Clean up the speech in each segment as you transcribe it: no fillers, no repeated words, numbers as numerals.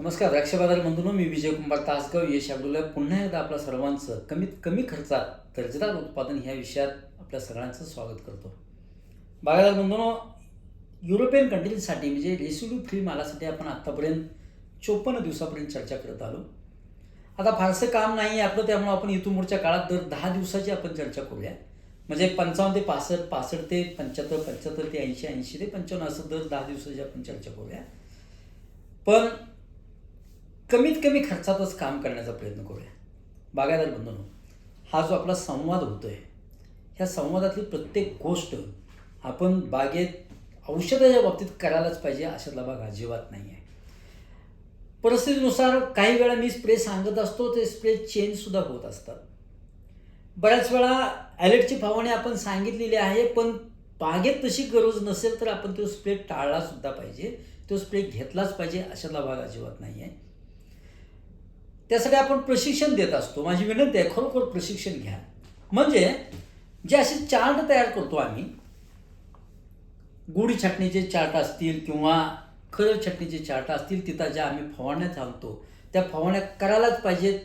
नमस्कार. द्राक्ष बाजार बंधूंनो, मी विजय कुमार तासगाव यश अब्दुल्ला पुन्हा एकदा आपल्या सर्वांचं कमीत कमी खर्चात दर्जेदार उत्पादन ह्या विषयात आपल्या सगळ्यांचं स्वागत करतो. बागायतदार बंधूंनो, युरोपियन कंट्रीजसाठी म्हणजे रेसिड्यू फ्री मालासाठी आपण आत्तापर्यंत 54 दिवसापर्यंत चर्चा करत आलो. आता फारसं काम नाही आहे आपलं, त्यामुळे आपण इथून पुढच्या काळात दर 10 दिवसाची आपण चर्चा करूया. म्हणजे 55 ते 65, 65 ते 75, 75 ते 80, 80 ते 55 असं दर 10 दिवसाची आपण चर्चा करूया. पण कमीत कमी खर्चातच काम करण्याचा प्रयत्न करूया. बागायतदार बंधूंनो, हा जो आपला संवाद होतोय, ह्या संवादातली प्रत्येक गोष्ट आपण बागेत औषधाच्या बाबतीत करायलाच पाहिजे अशातला भाग अजिबात नाही आहे. परिस्थितीनुसार काही वेळा मी स्प्रे सांगत असतो, ते स्प्रे चेंजसुद्धा होत असतात. बऱ्याच वेळा ॲलर्टची फवारणी आपण सांगितलेली आहे, पण बागेत तशी गरज नसेल तर आपण तो स्प्रे टाळलासुद्धा पाहिजे, तो स्प्रे घेतलाच पाहिजे अशातला भाग अजिबात नाही आहे. त्यासाठी आपण प्रशिक्षण देत असतो. माझी विनंती आहे, खरोखर प्रशिक्षण घ्या. म्हणजे जे असे चार्ट तयार करतो आम्ही, गुढी छाटणीचे चार्ट असतील किंवा खरड छाटणीचे चार्ट असतील, तिथं ज्या आम्ही फवारण्या सांगतो त्या फवारण्या करायलाच पाहिजेत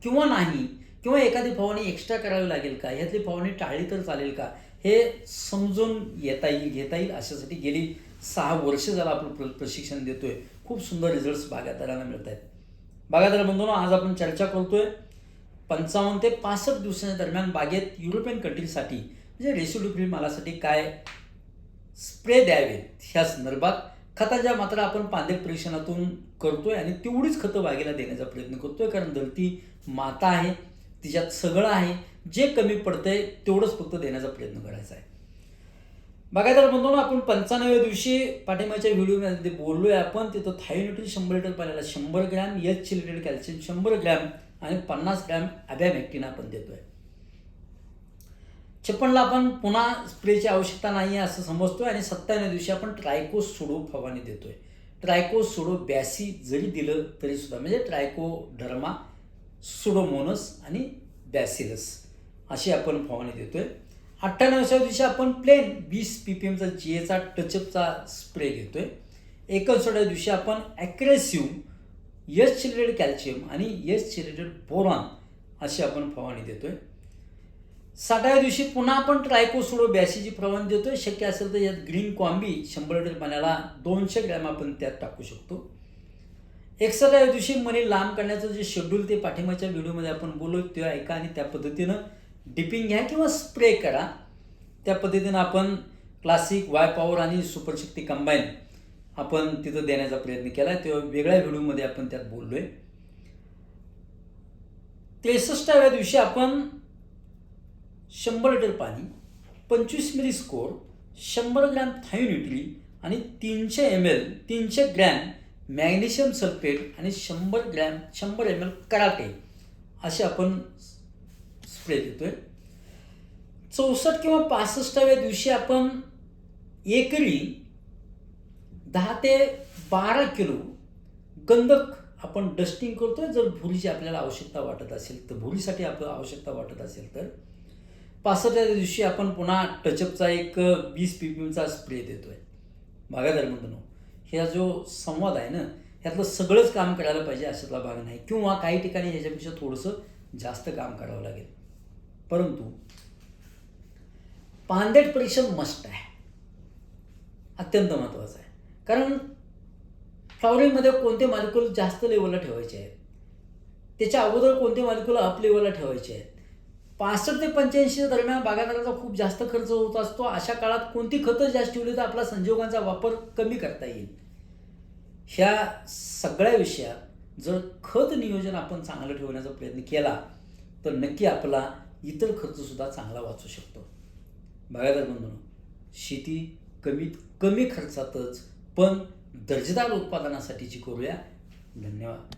किंवा नाही, किंवा एखादी फवारणी एक्स्ट्रा करावी लागेल का, ह्यातली फवारणी टाळली तर चालेल का, हे समजून घेता येईल अशासाठी गेली 6 वर्ष झालं आपण प्रशिक्षण देतोय. खूप सुंदर रिझल्ट्स बागायतदारांना मिळत आहेत. बागायतदार बंधूंनो, आज आपण चर्चा करतोय 55 ते 65 दिवसांच्या दरम्यान बागेत युरोपियन कंट्रीजसाठी म्हणजे रेसिड्यू फ्री मालासाठी काय स्प्रे द्यावेत ह्या संदर्भात. खताच्या मात्रा आपण पांदेट परीक्षणातून करतोय आणि तेवढीच खतं बागेला देण्याचा प्रयत्न करतोय, कारण धरती माता आहे, तिच्यात सगळं आहे. जे कमी पडतंय तेवढंच फक्त देण्याचा प्रयत्न करायचा आहे. बागायतदार बंधूंनो, आपण 95व्या दिवशी पाठिंबाच्या व्हिडिओमध्ये बोललोय आपण. तिथं थायोनिट्री 100 लिटर पाण्याला 100 gram, H chelated calcium 100 gram आणि 50 ग्रॅम अबॅमॅक्टिन आपण देतोय. 56ला आपण पुन्हा स्प्रेची आवश्यकता नाही आहे असं समजतोय आणि 97व्या दिवशी आपण ट्रायकोसुडो फवारणी देतोय. ट्रायकोसुडो बॅसी जरी दिलं तरी सुद्धा, म्हणजे ट्रायकोडर्मा, सुडोमोनस आणि बॅसिलस अशी आपण फवारणी देतोय. 98व्या दिवशी आपण प्लेन 20 ppmचा जीएचा टचअपचा स्प्रे घेतोय. 59व्या दिवशी आपण ॲग्रेसिव्ह एच चिलेटेड कॅल्शियम आणि एच चिलेटेड बोरॉन अशी आपण फवारणी देतोय. 60व्या दिवशी पुन्हा आपण ट्रायकोसुडो बॅसीची फवारणी देतोय. शक्य असेल तर यात ग्रीन कॉम्बी 100 लिटर पाण्याला 200 ग्रॅम आपण त्यात टाकू शकतो. 61व्या दिवशी मनी लांब करण्याचं जे शेड्यूल ते पाठिंबाच्या व्हिडिओमध्ये आपण बोललो ते ऐका आणि त्या पद्धतीनं डिपिंग घ्या किंवा स्प्रे करा. त्या पद्धतीनं आपण क्लासिक, वाय पॉवर आणि सुपरशक्ती कंबाईन आपण तिथं देण्याचा प्रयत्न केला आहे. तेव्हा वेगळ्या व्हिडिओमध्ये आपण त्यात बोललो आहे. 63व्या दिवशी आपण 100 लिटर पाणी, 25 मिली स्कोर, 100 ग्रॅम थायोनिट्री आणि 300 ग्रॅम मॅग्नेशियम सल्फेट आणि 100 ml कराटे असे आपण स्प्रे देतोय. 64 किंवा 65व्या दिवशी आपण एकरी 10 ते 12 किलो गंधक आपण डस्टिंग करतोय. जर भुरीची आपल्याला आवश्यकता वाटत असेल तर, भुरीसाठी आपल्याला आवश्यकता वाटत असेल तर. 65व्या दिवशी आपण पुन्हा टचअपचा एक 20 ppmचा स्प्रे देतोय. बागायतदार बंधूंनो, ह्या जो संवाद आहे ना, ह्यातलं सगळंच काम करायला पाहिजे अशातला भाग नाही, किंवा काही ठिकाणी ह्याच्यापेक्षा थोडंसं जास्त काम करावं लागेल. परंतु पांदेट परीक्षण मस्ट आहे, अत्यंत महत्त्वाचं आहे. कारण फ्लॉवरिंगमध्ये कोणते मॉलिक्यूल जास्त लेवलला ठेवायचे आहेत, त्याच्या अगोदर कोणते मॉलिक्यूल अप लेवलला ठेवायचे आहेत. 65 ते 85 दरम्यान बागायतदाराचा खूप जास्त खर्च होत असतो. अशा काळात कोणती खतं जास्त ठेवली तर आपला संयोगांचा वापर कमी करता येईल. ह्या सगळ्या विषयात जर खत नियोजन आपण चांगलं ठेवण्याचा प्रयत्न केला तर नक्की आपला इतर खर्चसुद्धा चांगला वाचू शकतो. बागायतदार बंधूंनो, शेती कमीत कमी खर्चातच पण दर्जेदार उत्पादनासाठीची करूया. धन्यवाद.